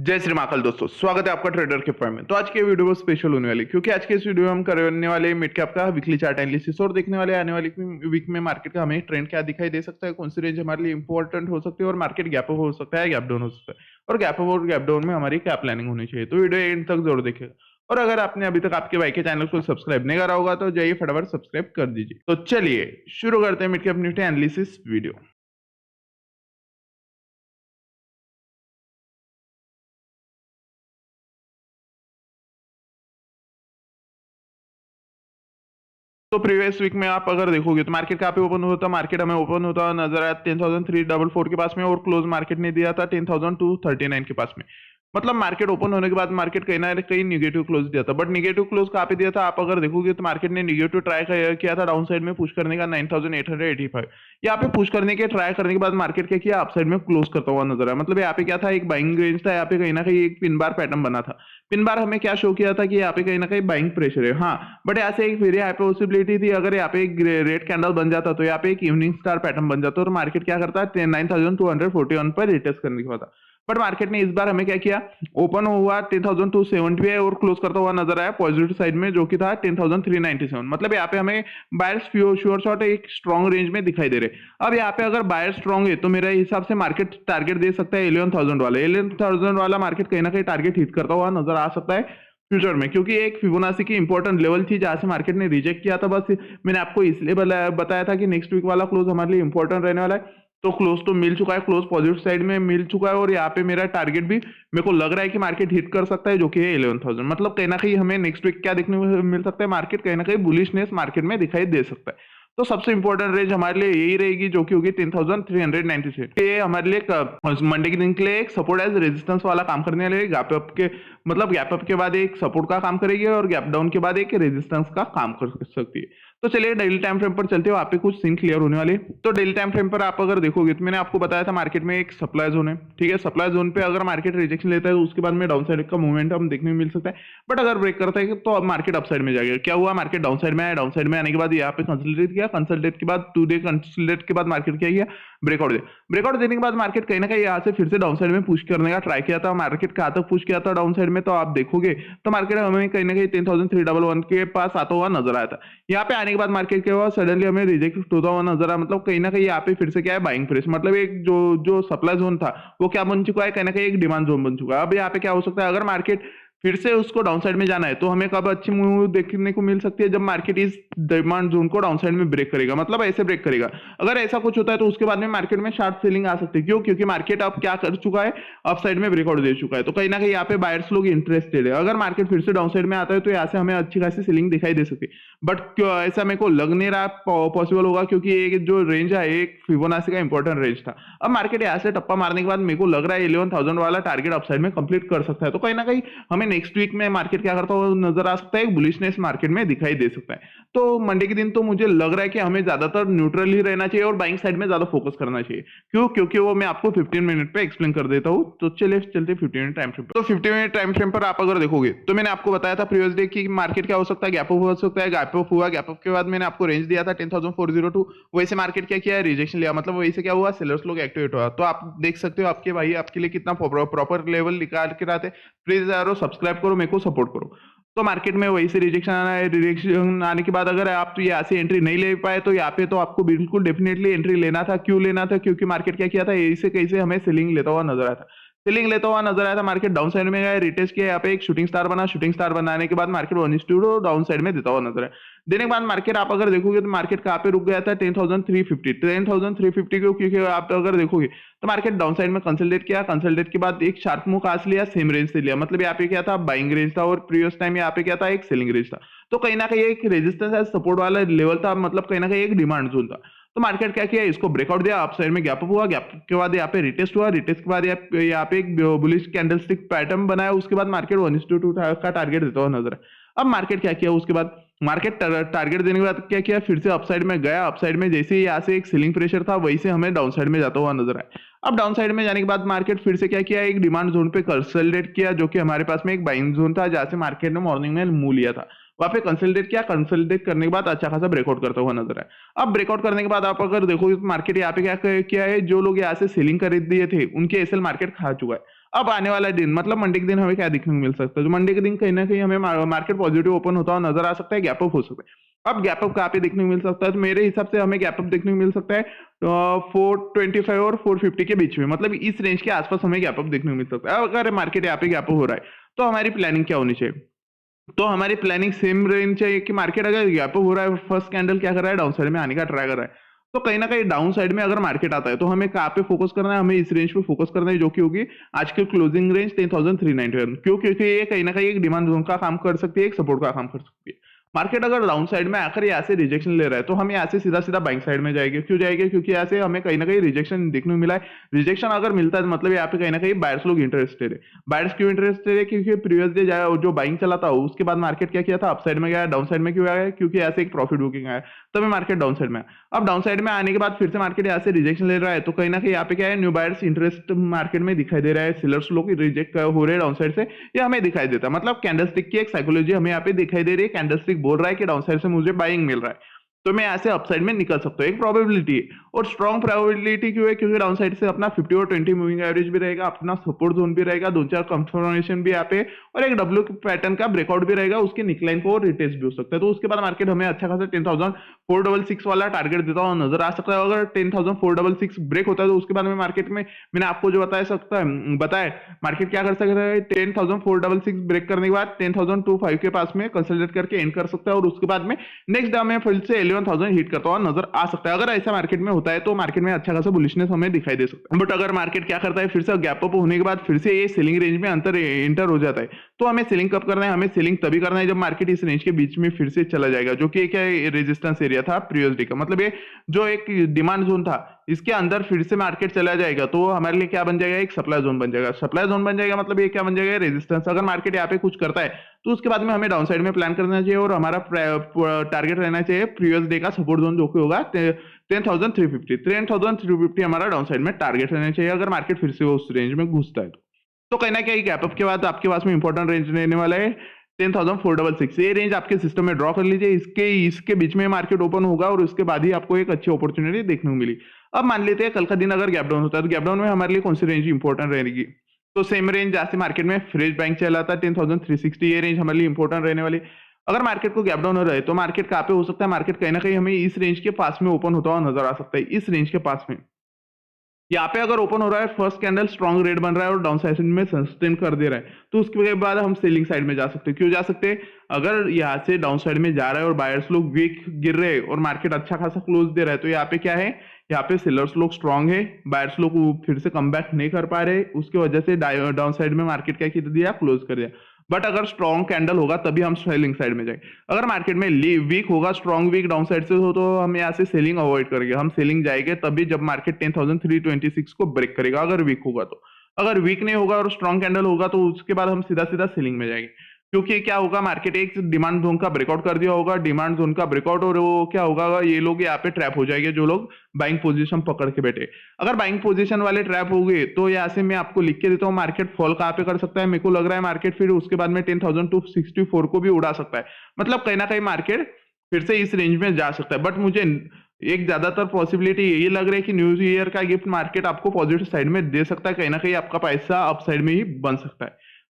जय श्री महाकाल दोस्तों, स्वागत है आपका ट्रेडर के पॉइंट में। तो आज के वीडियो में स्पेशल होने वाली, क्योंकि आज के इस वीडियो में हम करने वाले मिड कैप का वीकली चार्ट एनालिसिस और देखने वाले आने वाली वीक में मार्केट का हमें ट्रेंड क्या दिखाई दे सकता है, कौन सी रेंज हमारे लिए इंपॉर्टेंट हो सकती है और मार्केट गैप अप हो सकता है, गैप डाउन हो सकता है और गैप अप और गैप डाउन में हमारी क्या प्लानिंग होनी चाहिए। तो वीडियो एंड तक जरूर देखिएगा। और अगर आपने अभी तक आपके भाई के चैनल को सब्सक्राइब नहीं करा होगा तो जाइए फटाफट सब्सक्राइब कर दीजिए। तो चलिए शुरू करते हैं mid cap Nifty analysis video. तो प्रीवियस वीक में आप अगर देखोगे तो मार्केट कहाँ पे ओपन हुआ था, मार्केट हमें ओपन होता नजर आया 10,344 के पास में और क्लोज मार्केट ने दिया था 10,239 के पास में। मतलब मार्केट ओपन होने के बाद मार्केट कहीं ना कहीं निगेटिव क्लोज दिया था, बट निगेटिव क्लोज कहाँ पे दिया था आप अगर देखोगे तो मार्केट ने निगेटिव ट्राई किया था डाउन साइड में पुश करने का 9,885। यहाँ पे पुश करने के ट्राई करने के बाद मार्केट क्या किया, अप साइड में क्लोज करता हुआ नजर आया। मतलब यहाँ पे क्या था, एक बाइंग रेंज था, यहाँ पे कहीं ना कहीं एक पिन बार पैटर्न बना था। पिन बार हमें क्या शो किया था कि यहाँ पे कहीं ना कहीं बाइंग प्रेशर है, हाँ, बट यहाँ से एक वेरी हाई पॉसिबिलिटी थी अगर यहाँ पे एक रेड कैंडल बन जाता तो यहाँ पे एक इवनिंग स्टार पैटर्न बन जाता और मार्केट क्या करता है 9,241 पर रिटेस्ट करने के बाद। बट मार्केट ने इस बार हमें क्या किया, ओपन हुआ 10,270 है और क्लोज करता हुआ नजर आया पॉजिटिव साइड में, जो कि था 10,397। मतलब यहाँ पे हमें बायर्स श्योर शॉट एक स्ट्रॉन्ग रेंज में दिखाई दे रहे। अब यहाँ पे अगर बायर स्ट्रॉन्ग है तो मेरे हिसाब से मार्केट टारगेट दे सकता है 11,000 वाला। 11,000 वाला मार्केट कहीं ना कहीं टारगेट हिट करता हुआ नजर आ सकता है फ्यूचर में, क्योंकि एक फिबोनाची की इंपॉर्टेंट लेवल थी जहां से मार्केट ने रिजेक्ट किया था। बस मैंने आपको इसलिए बताया था कि नेक्स्ट वीक वाला क्लोज हमारे लिए इंपॉर्टेंट रहने वाला है। तो क्लोज तो मिल चुका है, क्लोज पॉजिटिव साइड में मिल चुका है और यहाँ पे मेरा टारगेट भी मेरे को लग रहा है कि मार्केट हिट कर सकता है, जो कि है 11,000। मतलब कहीं ना कहीं हमें नेक्स्ट वीक क्या देखने को मिल सकता है, मार्केट कहीं ना कहीं बुलिशनेस मार्केट में दिखाई दे सकता है। तो सबसे इंपॉर्टेंट रेंज हमारे लिए यही रहेगी, जो कि होगी 10,396। ये हमारे लिए मंडे के दिन के लिए एक सपोर्ट एज रेजिस्टेंस वाला काम करने वाले, गैप अप के मतलब गैप अप के बाद एक सपोर्ट का काम करेगी और गैप डाउन के बाद एक रेजिस्टेंस का काम कर सकती है। तो चलिए डेली टाइम फ्रेम पर चलते हो, आप पे कुछ सीन क्लियर होने वाले। तो डेली टाइम फ्रेम पर आप अगर देखोगे तो मैंने आपको बताया था मार्केट में एक सप्लाई जोन है, ठीक है। सप्लाई जोन पे अगर मार्केट रिजेक्शन लेता है तो उसके बाद में डाउन साइड का मूवमेंट हम देखने को मिल सकता है। बट अगर ब्रेक करता है तो अब मार्केट अप साइड में जाएगा। क्या हुआ, मार्केट डाउन साइड में आया, डाउन साइड में आने के बाद यहाँ पे कंसोलिडेट किया, कंसोलिडेट के बाद 2 डे कंसोलिडेट के बाद मार्केट क्या किया, ब्रेकआउट दिया। ब्रेकआउट देने के बाद मार्केट कहीं ना कहीं यहाँ से फिर से डाउन साइड में पुश करने का ट्राई किया था। मार्केट कहाँ तक पुश किया था डाउन साइड में, तो आप देखोगे तो मार्केट हमें कहीं ना कहीं 10,311 के पास आता हुआ नजर आया था। यहाँ पे आने के बाद मार्केट क्या हुआ, सडनली हमें रिजेक्ट होता हुआ नजर आया। मतलब कहीं ना कहीं यहाँ पे फिर से क्या है, बाइंग प्रेस, मतलब एक जो जो सप्लाई जोन था वो क्या बन चुका है, कहीं ना कहीं एक डिमांड जोन बन चुका है। अब यहाँ पे क्या हो सकता है, अगर मार्केट फिर से उसको डाउन साइड में जाना है तो हमें कब अच्छी मूव देखने को मिल सकती है, जब मार्केट इस डिमांड जोन को डाउन साइड में ब्रेक करेगा, मतलब ऐसे ब्रेक करेगा। अगर ऐसा कुछ होता है तो उसके बाद में मार्केट में शार्प सेलिंग आ सकती है। क्यों, क्योंकि मार्केट अब क्या कर चुका है, अप साइड में ब्रेकआउट दे चुका है। तो कहीं ना कहीं यहाँ पे बायर्स लोग इंटरेस्टेड है। अगर मार्केट फिर से डाउन साइड में आता है तो यहाँ से हमें अच्छी खासी सेलिंग दिखाई दे सकती है। बट ऐसा मेरे को लग नहीं रहा पॉसिबल होगा, क्योंकि एक जो रेंज है एक फिबोनाची का इंपॉर्टेंट रेंज था। अब मार्केट यहाँ से टप्पा मारने के बाद मेरे को लग रहा है 11,000 वाला टारगेट अप साइड में कंप्लीट कर सकता है। तो कहीं ना कहीं हमें नेक्स्ट वीक में मार्केट क्या करता हुआ नजर आ सकता है, एक बुलिशनेस मार्केट में दिखाई दे सकता है। तो मंडे के दिन तो मुझे लग रहा है कि हमें ज्यादातर न्यूट्रल ही रहना चाहिए और बाइंग साइड में ज्यादा फोकस करना चाहिए। क्यों, क्योंकि वो मैं आपको 15 मिनट पे एक्सप्लेन कर देता हूँ। तो चलिए चलते 15 मिनट टाइम फ्रेम पर। तो 15 मिनट टाइम फ्रेम पर आप अगर देखोगे तो मैंने आपको बताया था प्रीवियस डे की मार्केट क्या हो सकता है, गैप अप हो सकता है। गैप अप हुआ, गैप अप के बाद मैंने आपको रेंज दिया था 10,402। वैसे मार्केट क्या किया है, रिजेक्शन लिया, मतलब वैसे क्या हुआ, सेलर्स लोग एक्टिवेट हुआ। तो आप देख सकते हो आपके भाई आपके लिए कितना प्रॉपर लेवल निकाल के आते। प्लीज यारो सब्सक्राइब करो, मेरे को सपोर्ट करो। तो मार्केट में वही से रिजेक्शन आना है, रिजेक्शन आने के बाद अगर आप तो यहाँ से एंट्री नहीं ले पाए तो यहाँ पे तो आपको बिल्कुल डेफिनेटली एंट्री लेना था। क्यों लेना था, क्योंकि मार्केट क्या किया था, ऐसे कैसे हमें सेलिंग लेता हुआ नजर आया था। सेलिंग लेता हुआ नजर आया था, मार्केट डाउन साइड में गया, रिटेस्ट किया, यहाँ पे एक शूटिंग स्टार बना। शूटिंग स्टार बनाने के बाद मार्केट 1:2 डाउन साइड में देता हुआ नजर आया। देने के बाद मार्केट आप अगर देखोगे तो मार्केट कहाँ पे रुक गया था, 10,350 क्यों, क्योंकि आप अगर देखोगे तो मार्केट डाउन साइड में कंसोलिडेट किया। कंसोलिडेट के बाद एक शार्प मूव कहां से लिया, सेम रेंज से लिया। मतलब यहाँ पे क्या था, बाइंग रेंज था और प्रीवियस टाइम यहाँ पे क्या था, एक सेलिंग रेंज था। तो कहीं ना कहीं एक रेजिस्टेंस है, सपोर्ट वाला लेवल था, मतलब कहीं ना कहीं एक डिमांड जोन था। तो मार्केट क्या किया, इसको ब्रेकआउट दिया, अप साइड में गैप अप हुआ, गैप के बाद यहाँ पे रिटेस्ट हुआ, रिटेस्ट के बाद यहाँ पे एक बुलिश कैंडलस्टिक पैटर्न बनाया। उसके बाद मार्केट 1:2 का टारगेट देता हुआ नजर है। अब मार्केट क्या किया, उसके बाद मार्केट टारगेट देने के बाद क्या किया, फिर से अपसाइड में गया। अपसाइड में जैसे ही यहाँ से एक सेलिंग प्रेशर था वैसे हमें डाउन साइड में जाता हुआ नजर आया। अब डाउन साइड में जाने के बाद मार्केट फिर से क्या किया, एक डिमांड जोन पे कंसोलिडेट किया, जो कि हमारे पास में एक बाइंग जोन था जहां से मार्केट ने मॉर्निंग में मुंह लिया था। वहाँ पे कंसोलिडेट किया, कंसोलिडेट करने के बाद अच्छा खासा ब्रेकआउट करता हुआ नजर आया। अब ब्रेकआउट करने के बाद आप अगर देखोगे तो मार्केट यहाँ पे क्या किया है, जो लोग यहाँ से सेलिंग खरीद दिए थे उनके एसएल मार्केट खा चुका है। अब आने वाला दिन मतलब मंडे के दिन हमें क्या देखने को मिल सकता है, जो मंडे के दिन कहीं ना कहीं हमें मार्केट पॉजिटिव ओपन होता हुआ नजर आ सकता है, गैप अप हो सकता है। अब गैप अप कहाँ पे देखने को मिल सकता है, तो मेरे हिसाब से हमें गैप अप देखने को मिल सकता है 425 और 450 के बीच में, मतलब इस रेंज के आसपास हमें गैप अप देखने को मिल सकता है। अब अगर मार्केट यहाँ पे गैप अप हो रहा है तो हमारी प्लानिंग क्या होनी चाहिए, तो हमारी प्लानिंग सेम रहेनी चाहिए कि मार्केट अगर गैप अप हो रहा है, फर्स्ट कैंडल क्या कर रहा है, डाउन साइड में आने का ट्राई कर रहा है, तो कहीं ना कहीं डाउन साइड में अगर मार्केट आता है तो हमें कहाँ पे फोकस करना है, हमें इस रेंज पे फोकस करना है जो कि होगी आज की क्लोजिंग रेंज 10,391। क्यों, क्योंकि ये कहीं ना कहीं एक डिमांड जोन का काम कर सकती है, एक सपोर्ट का काम कर सकती है। मार्केट अगर डाउन साइड में आकर यहाँ से रिजेक्शन ले रहा है तो हम यहाँ से सीधा सीधा बाइंग साइड में जाएंगे। क्यों जाएंगे, क्योंकि यहाँ से हमें कहीं ना कहीं रिजेक्शन देखने को मिला है। रिजेक्शन अगर मिलता है मतलब यहाँ पे कहीं ना कहीं बायर्स लोग इंटरेस्टेड है। बायर्स क्यों इंटरेस्टेड है, क्योंकि प्रीवियस डे जो बाइंग चला था उसके बाद मार्केट क्या किया था, अप साइड में गया, डाउन साइड में क्यों आया, क्योंकि यहाँ से एक प्रॉफिट बुकिंग आया, तभी मार्केट डाउन साइड में। अब डाउन साइड में आने के बाद फिर से मार्केट यहाँ से रिजेक्शन ले रहा है, तो कहीं ना कहीं यहाँ पे क्या है, न्यू बायर्स इंटरेस्ट मार्केट में दिखाई दे रहा है, सेलर्स लोग रिजेक्ट हो रहे हैं डाउन साइड से, ये हमें दिखाई देता है। मतलब कैंडलस्टिक की एक साइकोलॉजी हमें यहाँ पे दिखाई दे रही है। कैंडलस्टिक बोल रहा है कि डाउन साइड से मुझे बाइंग मिल रहा है, तो मैं यहाँ से अपसाइड में निकल सकता हूँ, एक प्रोबेबिलिटी है। और स्ट्रॉन्ग प्रोबेबिलिटी क्यों है, क्योंकि डाउन साइड से अपना 50 और 20 मूविंग एवरेज भी रहेगा, अपना सपोर्ट जोन भी रहेगा, 2-4 कंफर्मेशन भी यहाँ पे, और एक डब्ल्यू पैटर्न का ब्रेकआउट भी रहेगा, उसके निकलाइन को रिटेस्ट भी हो सकता है। तो उसके बाद मार्केट हमें अच्छा खासा 10,466 वाला टारगेट देता हुआ नजर आ सकता है। अगर 10,466 ब्रेक होता है तो उसके बाद में मार्केट में मैंने आपको जो बताया मार्केट क्या कर सकता है, 10,466 ब्रेक करने के बाद 10,025 के पास में कंसोलिडेट करके एंड कर सकता है, और उसके बाद में नेक्स्ट डे में फिर से 11,000 हिट करता हुआ नजर आ सकता है। अगर ऐसा मार्केट में होता है तो मार्केट में अच्छा खासा बुलिशनेस हमें दिखाई दे सकता है। बट अगर मार्केट क्या करता है, फिर से गैप अप होने के बाद फिर से ये सेलिंग रेंज में इंटर हो जाता है, तो हमें सेलिंग कब करना है, हमें सेलिंग तभी करना है जब मार्केट इस रेंज के बीच में फिर से चला जाएगा, जो कि क्या रेजिस्टेंस एरिया था प्रीवियस डे का। मतलब ये जो एक डिमांड जोन था इसके अंदर फिर से मार्केट चला जाएगा, तो हमारे लिए क्या बन जाएगा, एक सप्लाई जोन बन जाएगा। सप्लाई जोन बन जाएगा मतलब ये क्या बन जाएगा, रेजिस्टेंस। अगर मार्केट यहाँ पे कुछ करता है तो उसके बाद में हमें डाउन साइड में प्लान करना चाहिए, और हमारा टारगेट रहना चाहिए प्रीवियस डे का सपोर्ट जोन, जो कि होगा 10,350 हमारा डाउन साइड में टारगेट रहना चाहिए, अगर मार्केट फिर से उस रेंज में घुसता है तो कहीं ना कहीं गैप अप के बाद आपके पास में इंपॉर्टेंट रेंज रहने वाला है 10,466। ये रेंज आपके सिस्टम में ड्रॉ कर लीजिए, इसके बीच में मार्केट ओपन होगा और उसके बाद ही आपको एक अच्छी अपॉर्चुनिटी देखने को मिली। अब मान लेते हैं कल का दिन अगर गैप डाउन होता है तो गैप डाउन में हमारे लिए कौन सी रेंज इंपॉर्टेंट रहेगी, तो सेम रेंज जैसे मार्केट में फ्रेश बैंक चला था 10,360, ये रेंज हमारे लिए इंपॉर्टेंट रहने वाली। अगर मार्केट को गैप डाउन हो रहा है तो मार्केट कहाँ पे हो सकता है, मार्केट कहीं ना कहीं हमें इस रेंज के पास में ओपन होता हुआ नजर आ सकता है, इस रेंज के पास में। यहाँ पे अगर ओपन हो रहा है, फर्स्ट कैंडल स्ट्रॉन्ग रेड बन रहा है और डाउन साइड में सस्टेन कर दे रहा है, तो उसके बाद हम सेलिंग साइड में जा सकते हैं। क्यों जा सकते हैं, अगर यहाँ से डाउन साइड में जा रहा है और बायर्स लोग वीक गिर रहे हैं और मार्केट अच्छा खासा क्लोज दे रहा है, तो यहाँ पे क्या है, यहाँ पे सेलर्स लोग स्ट्रॉन्ग है, बायर्स लोग फिर से कम बैक नहीं कर पा रहे, उसकी वजह से डाउन साइड में मार्केट क्या कर दिया, क्लोज कर दिया। बट अगर स्ट्रॉन्ग कैंडल होगा तभी हम सेलिंग साइड में जाएंगे। अगर मार्केट में वीक होगा, स्ट्रॉन्ग वीक डाउन साइड से हो, तो हम यहाँ से सेलिंग अवॉइड करेंगे, हम सेलिंग जाएंगे तभी जब मार्केट 10,326 को ब्रेक करेगा, अगर वीक होगा तो। अगर वीक नहीं होगा और स्ट्रॉन्ग कैंडल होगा तो उसके बाद हम सीधा सीधा सेलिंग में जाएंगे, क्योंकि क्या होगा, मार्केट एक डिमांड जोन का ब्रेकआउट कर दिया होगा, डिमांड जोन का ब्रेकआउट, और वो क्या होगा, ये लोग यहाँ पे ट्रैप हो जाएंगे जो लोग बाइंग पोजीशन पकड़ के बैठे। अगर बाइंग पोजीशन वाले ट्रैप हो गए तो यहाँ से मैं आपको लिख के देता हूँ मार्केट फॉल कहाँ पे कर सकता है। मेरे को लग रहा है मार्केट फिर उसके बाद में 10,264 को भी उड़ा सकता है, मतलब कहीं ना कहीं मार्केट फिर से इस रेंज में जा सकता है। बट मुझे एक ज्यादातर पॉसिबिलिटी यही लग रहा है कि न्यू ईयर का गिफ्ट मार्केट आपको पॉजिटिव साइड में दे सकता है, कहीं ना कहीं आपका पैसा अप साइड में ही बन सकता है।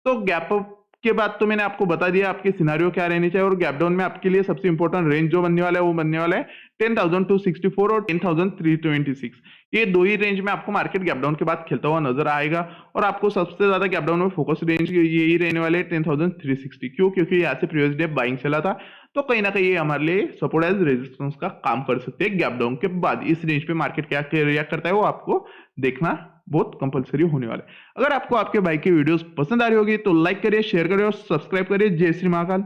तो गैप अप के बाद तो मैंने आपको बता दिया आपके सिनारियो क्या रहनी चाहिए, और गैप डाउन में आपके लिए सबसे इंपॉर्टेंट रेंज जो बनने वाला है वो बनने वाला है 10,264 और 10,326। ये दो ही रेंज में आपको मार्केट गैप डाउन के बाद खेलता हुआ नजर आएगा, और आपको सबसे ज्यादा गैप डाउन में फोकस रेंज यही रहने वाले 10,360। क्यों, क्योंकि यहाँ से प्रीवियस डे बाइंग चला था, तो कहीं ना कहीं ये हमारे लिए सपोर्ट एज रेजिस्टेंस का काम कर सकते हैं। गैप डाउन के बाद इस रेंज पे मार्केट क्या रिएक्ट करता है वो आपको देखना बहुत कंपलसरी होने वाला है। अगर आपको आपके भाई की वीडियोस पसंद आ रही होगी तो लाइक करिए, शेयर करिए और सब्सक्राइब करिए। जय श्री महाकाल।